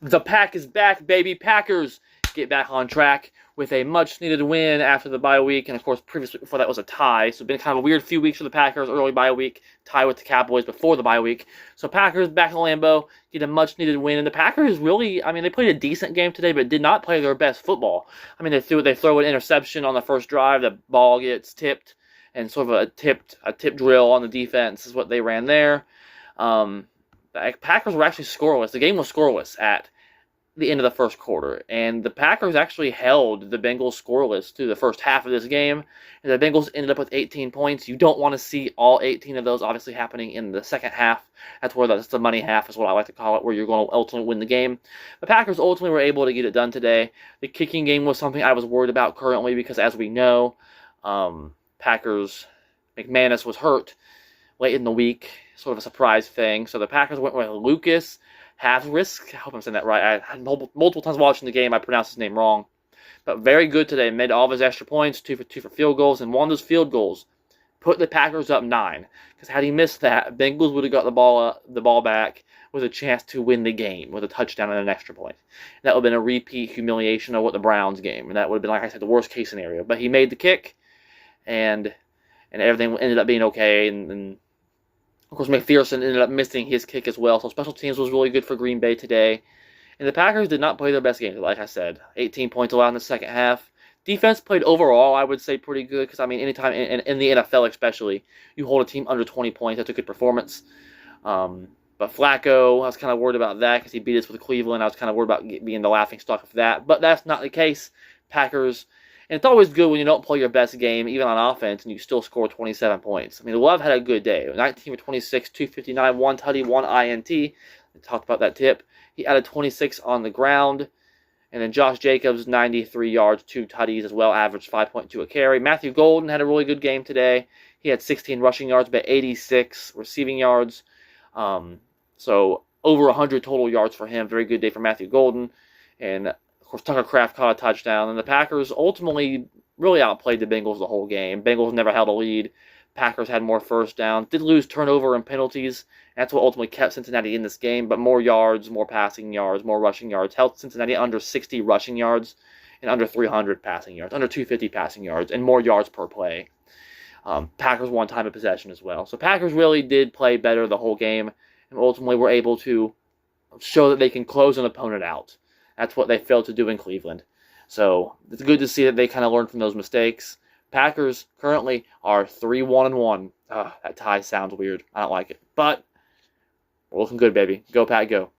The pack is back, baby. Packers get back on track with a much-needed win after the bye week. And, of course, previously before that was a tie. So it's been kind of a weird few weeks for the Packers. Early bye week, tie with the Cowboys before the bye week. So Packers back in Lambeau, get a much-needed win. And the Packers really, they played a decent game today, but did not play their best football. They throw an interception on the first drive. The ball gets tipped. And sort of a tip drill on the defense is what they ran there. The Packers were actually scoreless. The game was scoreless at the end of the first quarter, and the Packers actually held the Bengals scoreless through the first half of this game, and the Bengals ended up with 18 points. You don't want to see all 18 of those obviously happening in the second half. That's the money half is what I like to call it, where you're going to ultimately win the game. The Packers ultimately were able to get it done today. The kicking game was something I was worried about currently because, as we know, Packers, McManus was hurt late in the week, sort of a surprise thing. So the Packers went with Lucas Havrisk. I hope I'm saying that right. I had multiple times watching the game, I pronounced his name wrong. But very good today. Made all of his extra points, 2 for field goals, and one of those field goals put the Packers up 9. Because had he missed that, Bengals would have got the ball back with a chance to win the game with a touchdown and an extra point. And that would have been a repeat humiliation of what the Browns game. And that would have been, like I said, the worst case scenario. But he made the kick, and everything ended up being okay. And of course, McPherson ended up missing his kick as well. So special teams was really good for Green Bay today. And the Packers did not play their best game, like I said. 18 points allowed in the second half. Defense played overall, I would say, pretty good. Because, anytime, in the NFL especially, you hold a team under 20 points, that's a good performance. But Flacco, I was kind of worried about that because he beat us with Cleveland. I was kind of worried about being the laughingstock of that. But that's not the case. Packers... And it's always good when you don't play your best game, even on offense, and you still score 27 points. Love had a good day. 19 for 26, 259, 1 tutty, 1 INT. We talked about that tip. He added 26 on the ground. And then Josh Jacobs, 93 yards, 2 tutties as well, averaged 5.2 a carry. Matthew Golden had a really good game today. He had 16 rushing yards, but 86 receiving yards. So over 100 total yards for him. Very good day for Matthew Golden. And of course, Tucker Kraft caught a touchdown, and the Packers ultimately really outplayed the Bengals the whole game. Bengals never held a lead. Packers had more first downs. Did lose turnover and penalties. That's what ultimately kept Cincinnati in this game, but more yards, more passing yards, more rushing yards. Held Cincinnati under 60 rushing yards and under 300 passing yards, under 250 passing yards, and more yards per play. Packers won time of possession as well. So Packers really did play better the whole game, and ultimately were able to show that they can close an opponent out. That's what they failed to do in Cleveland. So it's good to see that they kind of learned from those mistakes. Packers currently are 3-1-1. That tie sounds weird. I don't like it. But we're looking good, baby. Go, Pack, go.